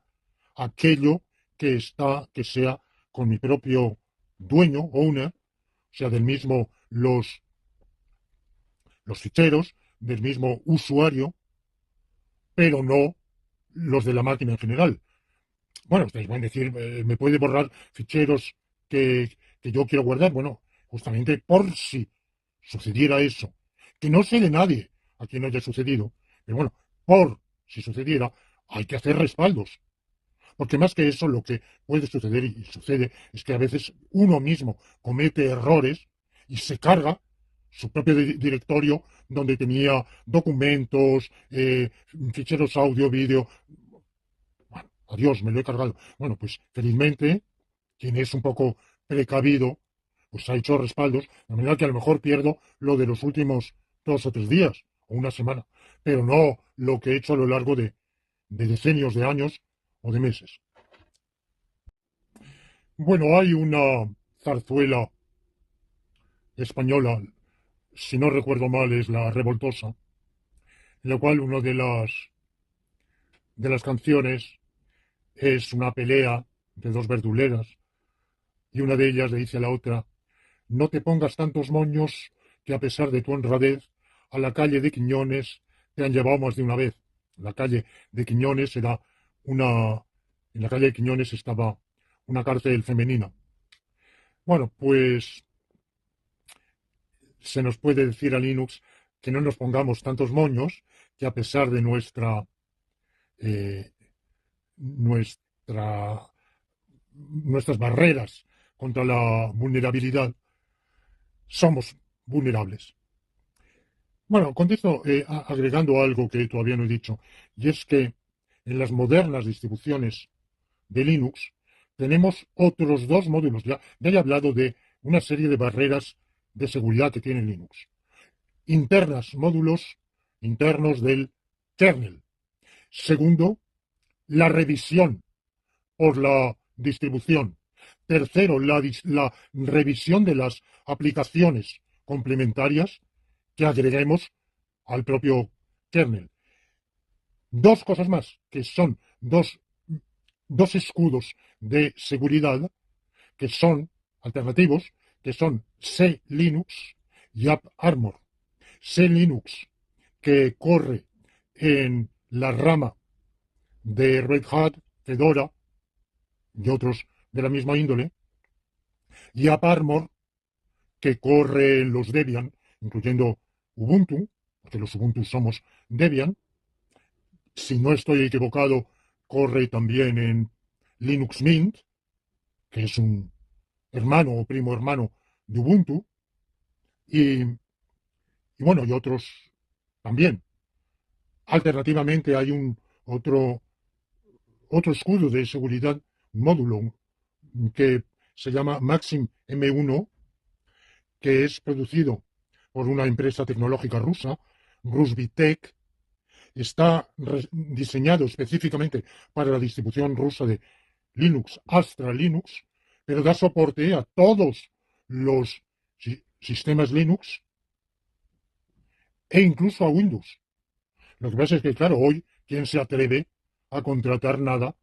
aquello que sea con mi propio dueño, owner, o sea, del mismo los ficheros, del mismo usuario, pero no los de la máquina en general. Bueno, ustedes pueden decir, me puede borrar ficheros que yo quiero guardar. Bueno, justamente por si sucediera eso, que no sé de nadie a quien haya sucedido, pero bueno, por si sucediera, hay que hacer respaldos. Porque más que eso, lo que puede suceder y sucede es que a veces uno mismo comete errores y se carga su propio directorio donde tenía documentos, ficheros audio, vídeo. Bueno, adiós, me lo he cargado. Bueno, pues felizmente, quien es un poco precavido, pues ha hecho respaldos, de manera que a lo mejor pierdo lo de los últimos 2 o 3 días, o una semana, pero no lo que he hecho a lo largo de decenios de años o de meses. Bueno, hay una zarzuela española, si no recuerdo mal, es La Revoltosa, en la cual una de las canciones es una pelea de dos verduleras, y una de ellas le dice a la otra: no te pongas tantos moños que a pesar de tu honradez, a la calle de Quiñones te han llevado más de una vez. La calle de Quiñones era una... En la calle de Quiñones estaba una cárcel femenina. Bueno, pues se nos puede decir a Linux que no nos pongamos tantos moños, que a pesar de eh, nuestra, nuestras barreras contra la vulnerabilidad, somos vulnerables. Bueno, contesto agregando algo que todavía no he dicho, y es que en las modernas distribuciones de Linux tenemos otros dos módulos. Ya he hablado de una serie de barreras de seguridad que tiene Linux. Internas, módulos internos del kernel. Segundo, la revisión por la distribución. Tercero, la revisión de las aplicaciones complementarias que agreguemos al propio kernel. Dos cosas más, que son dos escudos de seguridad que son alternativos, que son C-Linux y AppArmor. C-Linux, que corre en la rama de Red Hat, Fedora y otros de la misma índole, y AppArmor, que corre en los Debian, incluyendo Ubuntu, porque los Ubuntu somos Debian. Si no estoy equivocado, corre también en Linux Mint, que es un hermano o primo hermano de Ubuntu, y, y bueno, y otros también. Alternativamente hay otro escudo de seguridad, un módulo que se llama Maxim M1, que es producido por una empresa tecnológica rusa, Rusbitech. Está diseñado específicamente para la distribución rusa de Linux, Astra Linux, pero da soporte a todos los sistemas Linux e incluso a Windows. Lo que pasa es que, claro, hoy, ¿quién se atreve a contratar nada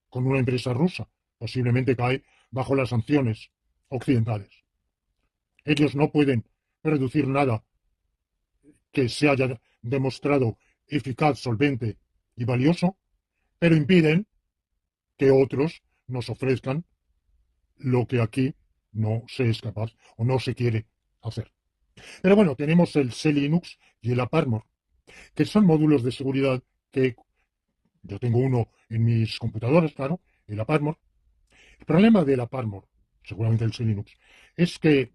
con una empresa rusa? Posiblemente cae bajo las sanciones occidentales. Ellos no pueden reducir nada que se haya demostrado eficaz, solvente y valioso, pero impiden que otros nos ofrezcan lo que aquí no se es capaz o no se quiere hacer. Pero bueno, tenemos el C-Linux y el AppArmor, que son módulos de seguridad que yo tengo uno en mis computadoras, claro, el AppArmor. El problema del AppArmor, seguramente el C-Linux, es que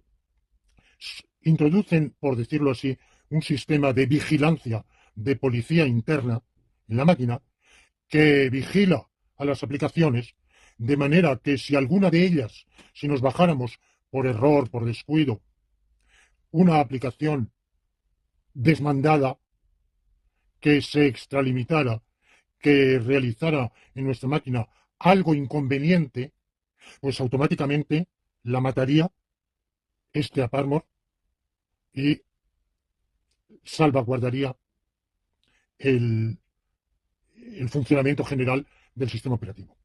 introducen, por decirlo así, un sistema de vigilancia, de policía interna en la máquina, que vigila a las aplicaciones, de manera que si alguna de ellas, si nos bajáramos por error, por descuido, una aplicación desmandada que se extralimitara, que realizara en nuestra máquina algo inconveniente, pues automáticamente la mataría este AppArmor y salvaguardaría el, el funcionamiento general del sistema operativo.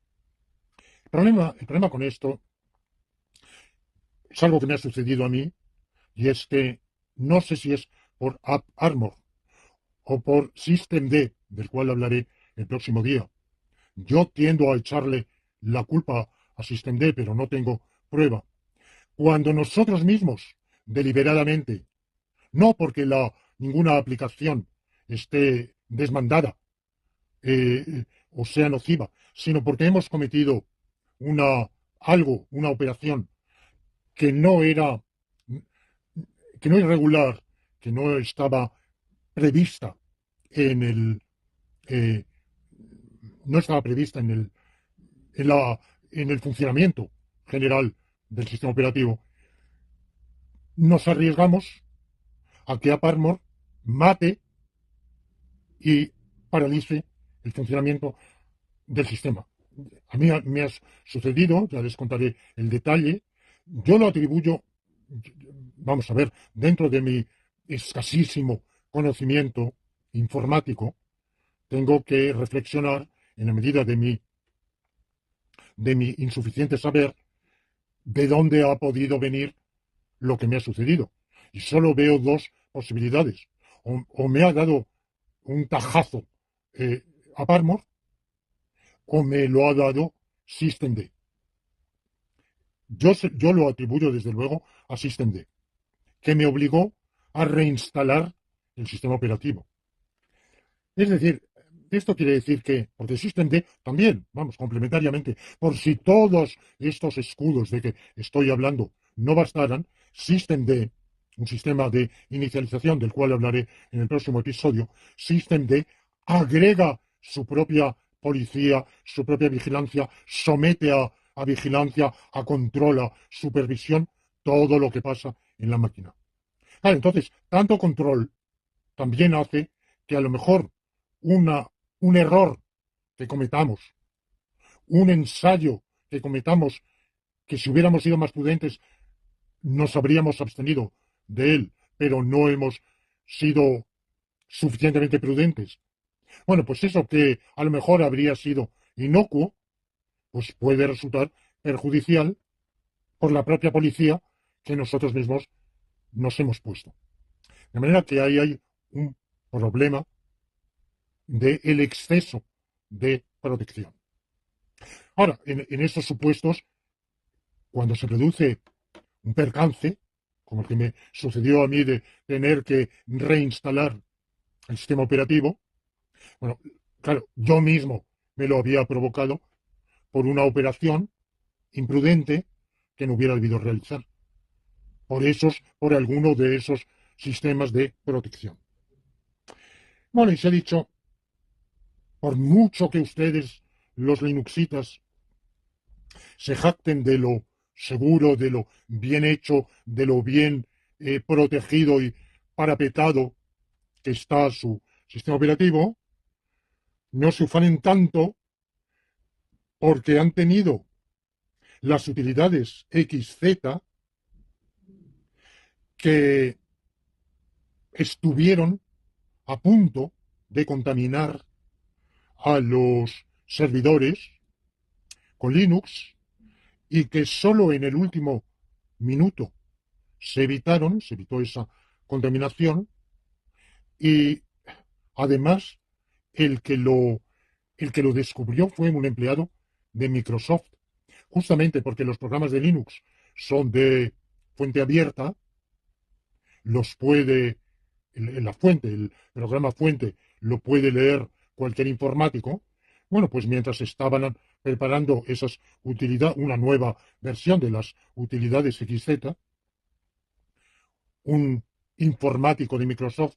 El problema con esto es algo que me ha sucedido a mí, y es que no sé si es por AppArmor o por Systemd, del cual hablaré el próximo día. Yo tiendo a echarle la culpa a Systemd, pero no tengo prueba. Cuando nosotros mismos, deliberadamente, no porque ninguna aplicación esté desmandada o sea nociva, sino porque hemos cometido una operación que no era, que no es regular, que no estaba prevista en el, eh, no estaba prevista en la, en el funcionamiento general del sistema operativo, nos arriesgamos a que AppArmor mate y paralice el funcionamiento del sistema. A mí me ha sucedido, ya les contaré el detalle. Yo lo atribuyo, vamos a ver, dentro de mi escasísimo conocimiento informático, tengo que reflexionar en la medida de mi insuficiente saber de dónde ha podido venir lo que me ha sucedido. Y solo veo dos posibilidades. O me ha dado un tajazo AppArmor, o me lo ha dado Systemd. Yo lo atribuyo desde luego a Systemd, que me obligó a reinstalar el sistema operativo. Es decir, esto quiere decir que, porque Systemd también, vamos, complementariamente, por si todos estos escudos de que estoy hablando no bastaran, Systemd, un sistema de inicialización del cual hablaré en el próximo episodio, Systemd agrega su propia policía, su propia vigilancia, somete a vigilancia, a control, a supervisión, todo lo que pasa en la máquina. Claro, entonces, tanto control también hace que a lo mejor un error que cometamos, un ensayo que cometamos, que si hubiéramos sido más prudentes nos habríamos abstenido de él, pero no hemos sido suficientemente prudentes. Bueno, pues eso que a lo mejor habría sido inocuo, pues puede resultar perjudicial por la propia policía que nosotros mismos nos hemos puesto. De manera que ahí hay un problema del exceso de protección. Ahora, en esos supuestos, cuando se produce un percance, como el que me sucedió a mí de tener que reinstalar el sistema operativo, bueno, claro, yo mismo me lo había provocado por una operación imprudente que no hubiera debido realizar, por alguno de esos sistemas de protección. Bueno, y se ha dicho, por mucho que ustedes, los linuxitas, se jacten de lo seguro, de lo bien hecho, de lo bien protegido y parapetado que está su sistema operativo, no se ufanen tanto porque han tenido las utilidades XZ que estuvieron a punto de contaminar a los servidores con Linux y que solo en el último minuto se evitó esa contaminación y además el que lo, el que lo descubrió fue un empleado de Microsoft, justamente porque los programas de Linux son de fuente abierta, los puede, la fuente, el programa fuente, lo puede leer cualquier informático. Bueno, pues mientras estaban preparando esas utilidades, una nueva versión de las utilidades XZ, un informático de Microsoft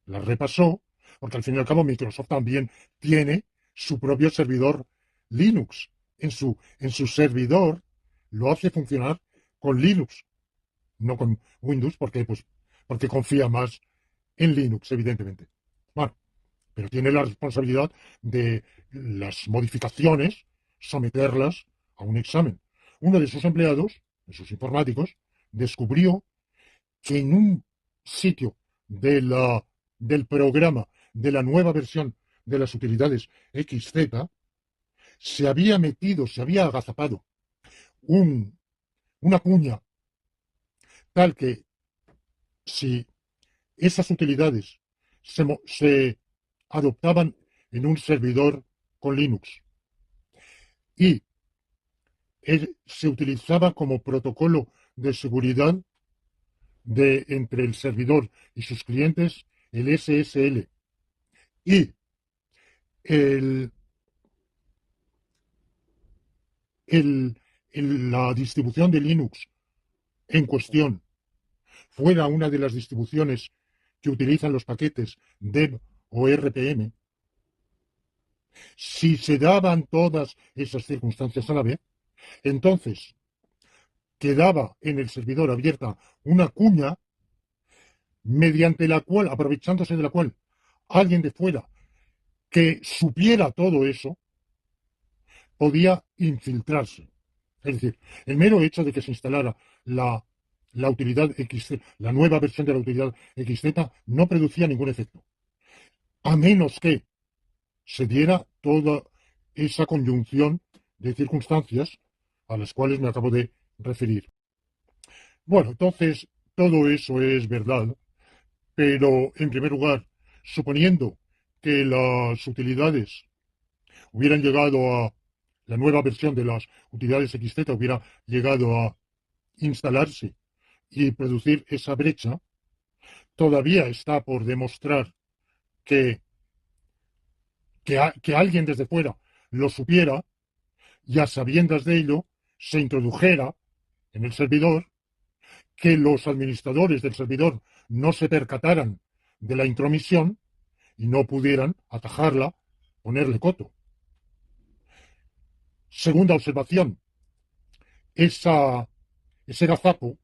la repasó, porque al fin y al cabo Microsoft también tiene su propio servidor Linux. En su servidor lo hace funcionar con Linux, no con Windows, porque confía más en Linux, evidentemente. Bueno, pero tiene la responsabilidad de las modificaciones, someterlas a un examen. Uno de sus empleados, de sus informáticos, descubrió que en un sitio del programa de la nueva versión de las utilidades XZ se había agazapado un, una cuña tal que si esas utilidades se adoptaban en un servidor con Linux y se utilizaba como protocolo de seguridad entre el servidor y sus clientes el SSL y el, el, la distribución de Linux en cuestión fuera una de las distribuciones que utilizan los paquetes dev o RPM, si se daban todas esas circunstancias a la vez, entonces quedaba en el servidor abierta una cuña mediante la cual, aprovechándose de la cual, alguien de fuera que supiera todo eso podía infiltrarse. Es decir, el mero hecho de que se instalara la utilidad XZ, la nueva versión de la utilidad XZ, no producía ningún efecto. A menos que se diera toda esa conjunción de circunstancias a las cuales me acabo de referir. Bueno, entonces, todo eso es verdad, pero en primer lugar, suponiendo que las utilidades hubieran llegado a la nueva versión de las utilidades XZ hubiera llegado a instalarse y producir esa brecha, todavía está por demostrar que, que alguien desde fuera lo supiera y a sabiendas de ello se introdujera en el servidor, que los administradores del servidor no se percataran de la intromisión y no pudieran atajarla, ponerle coto. Segunda observación, ese gazapo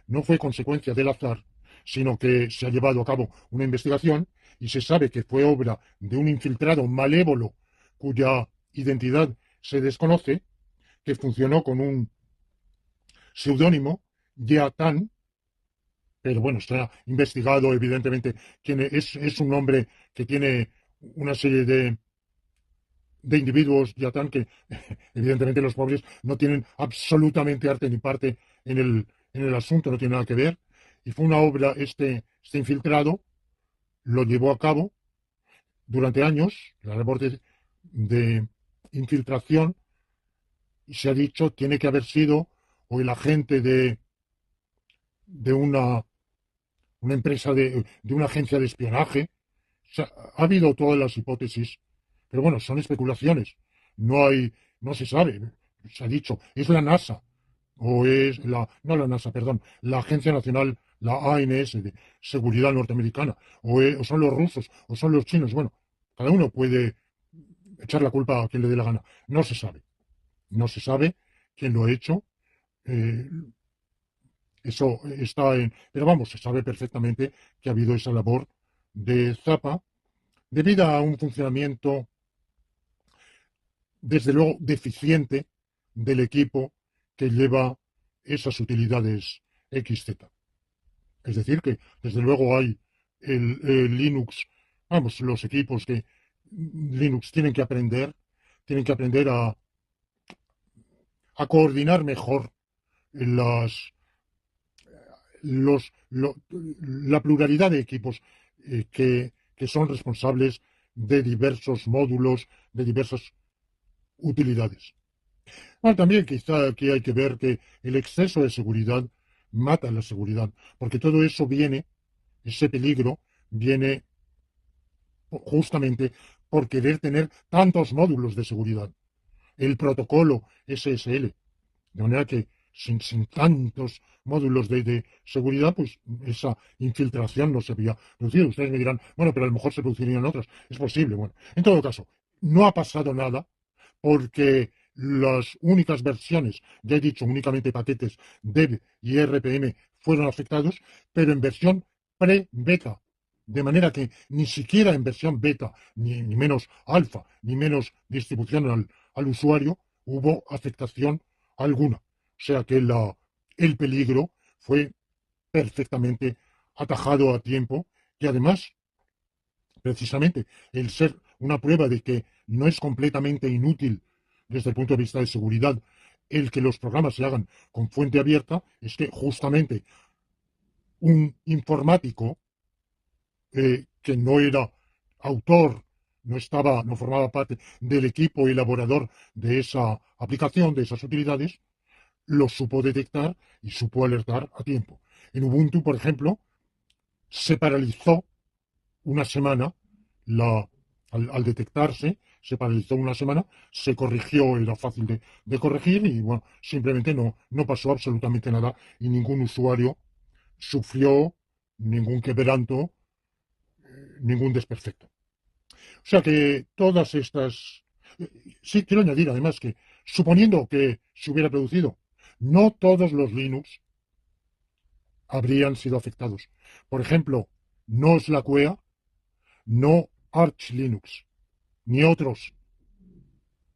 no fue consecuencia del azar, sino que se ha llevado a cabo una investigación y se sabe que fue obra de un infiltrado malévolo cuya identidad se desconoce, que funcionó con un seudónimo, Yeatan, pero bueno, está investigado, evidentemente. Es un hombre que tiene una serie de individuos, Yatán, que evidentemente los pobres no tienen absolutamente arte ni parte en el asunto, no tiene nada que ver. Y fue una obra, este infiltrado lo llevó a cabo durante años, la labor de infiltración, y se ha dicho tiene que haber sido o el agente de una empresa, de una agencia de espionaje. O sea, ha habido todas las hipótesis, pero bueno, son especulaciones. No hay, no se sabe. Se ha dicho, es la NASA, o es no la NASA, perdón, la Agencia Nacional, la ANS de Seguridad Norteamericana, o son los rusos, o son los chinos. Bueno, cada uno puede echar la culpa a quien le dé la gana. No se sabe. No se sabe quién lo ha hecho. eh, Eso está en. Pero vamos, se sabe perfectamente que ha habido esa labor de Zappa debido a un funcionamiento, desde luego, deficiente del equipo que lleva esas utilidades XZ. Es decir, que desde luego hay el Linux, vamos, los equipos que Linux tienen que aprender a coordinar mejor las, la pluralidad de equipos que son responsables de diversos módulos, de diversas utilidades. Bueno, también quizá aquí hay que ver que el exceso de seguridad mata la seguridad, porque todo eso viene, ese peligro viene justamente por querer tener tantos módulos de seguridad. El protocolo SSL. De manera que sin tantos módulos de seguridad, pues esa infiltración no se había producido. Ustedes me dirán, bueno, pero a lo mejor se producirían otras. Es posible. Bueno, en todo caso, no ha pasado nada porque las únicas versiones, ya he dicho, únicamente paquetes DEV y RPM fueron afectados, pero en versión pre-beta. De manera que ni siquiera en versión beta, ni menos alfa, ni menos distribución al usuario, hubo afectación alguna. O sea que el peligro fue perfectamente atajado a tiempo y además, precisamente, el ser una prueba de que no es completamente inútil desde el punto de vista de seguridad el que los programas se hagan con fuente abierta, es que justamente un informático que no era autor, no formaba parte del equipo elaborador de esa aplicación, de esas utilidades, lo supo detectar y supo alertar a tiempo. En Ubuntu, por ejemplo, se paralizó una semana, al detectarse, se paralizó una semana, se corrigió, era fácil de corregir y bueno, simplemente no pasó absolutamente nada y ningún usuario sufrió ningún quebranto, ningún desperfecto. O sea que todas estas. Sí, quiero añadir además que, suponiendo que se hubiera producido, no todos los Linux habrían sido afectados. Por ejemplo, no Slackware, no Arch Linux, ni otros,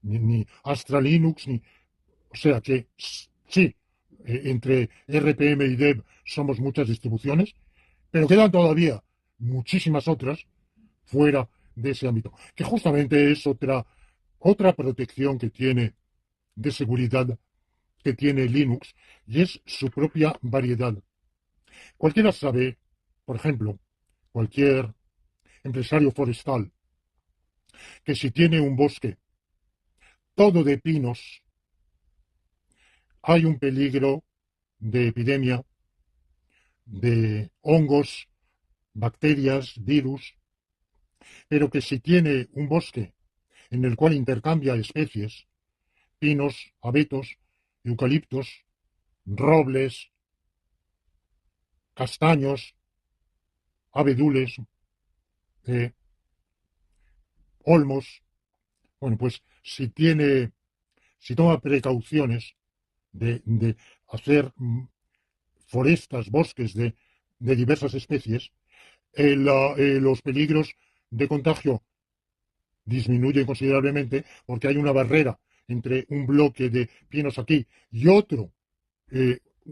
ni Astra Linux, ni. O sea que sí, entre RPM y Dev somos muchas distribuciones, pero quedan todavía muchísimas otras fuera de ese ámbito, que justamente es otra protección que tiene de seguridad que tiene Linux, y es su propia variedad. Cualquiera sabe, por ejemplo, cualquier empresario forestal, que si tiene un bosque todo de pinos, hay un peligro de epidemia, de hongos, bacterias, virus, pero que si tiene un bosque en el cual intercambia especies, pinos, abetos, eucaliptos, robles, castaños, abedules, eh, olmos. Bueno, pues si toma precauciones de hacer forestas, bosques de diversas especies, los peligros de contagio disminuyen considerablemente porque hay una barrera entre un bloque de pinos aquí y otro,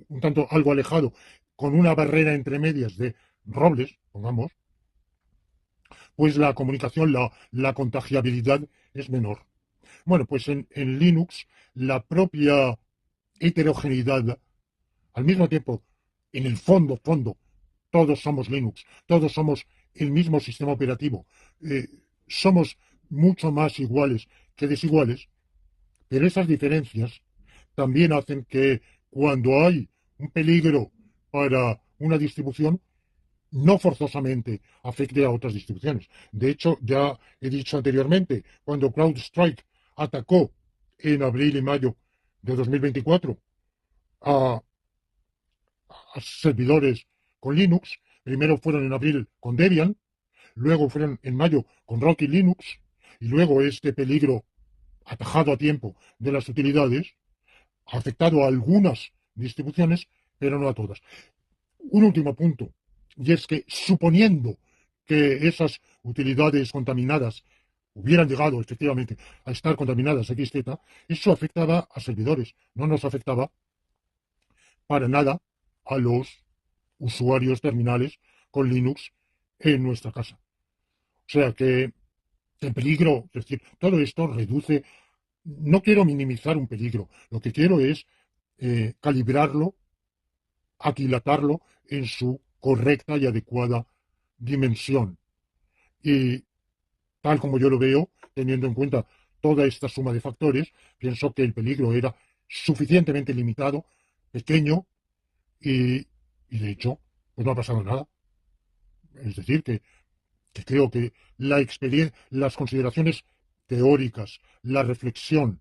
un tanto algo alejado, con una barrera entre medias de robles, pongamos, pues la comunicación, la contagiabilidad es menor. Bueno, pues en Linux la propia heterogeneidad, al mismo tiempo, en el fondo, todos somos Linux, todos somos el mismo sistema operativo, eh, somos mucho más iguales que desiguales, pero esas diferencias también hacen que cuando hay un peligro para una distribución, no forzosamente afecte a otras distribuciones. De hecho, ya he dicho anteriormente, cuando CrowdStrike atacó en abril y mayo de 2024 a, a servidores con Linux, primero fueron en abril con Debian, luego fueron en mayo con Rocky Linux, y luego este peligro atajado a tiempo de las utilidades ha afectado a algunas distribuciones, pero no a todas. Un último punto, y es que suponiendo que esas utilidades contaminadas hubieran llegado efectivamente a estar contaminadas XZ, eso afectaba a servidores, no nos afectaba para nada a los usuarios terminales con Linux en nuestra casa. O sea que el peligro, es decir, todo esto reduce, no quiero minimizar un peligro, lo que quiero es calibrarlo, aquilatarlo en su correcta y adecuada dimensión. Y tal como yo lo veo, teniendo en cuenta toda esta suma de factores, pienso que el peligro era suficientemente limitado, pequeño y, y de hecho, pues no ha pasado nada. Es decir, que creo que la experiencia, las consideraciones teóricas, la reflexión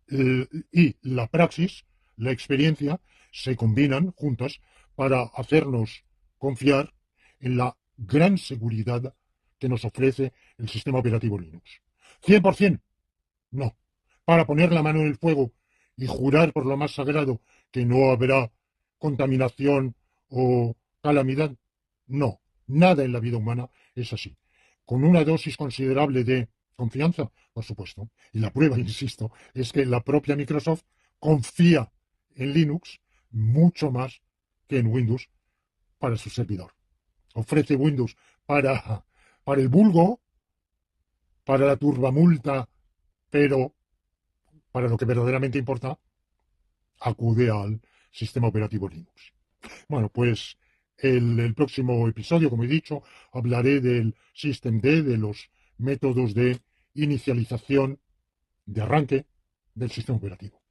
y la praxis, la experiencia, se combinan juntas para hacernos confiar en la gran seguridad que nos ofrece el sistema operativo Linux. 100%, no. Para poner la mano en el fuego y jurar por lo más sagrado que no habrá contaminación o calamidad, no. Nada en la vida humana es así. Con una dosis considerable de confianza, por supuesto. Y la prueba, insisto, es que la propia Microsoft confía en Linux mucho más que en Windows para su servidor. Ofrece Windows para el vulgo, para la turbamulta, pero para lo que verdaderamente importa, acude al sistema operativo Linux. Bueno, pues el próximo episodio, como he dicho, hablaré del Systemd, de los métodos de inicialización, de arranque del sistema operativo.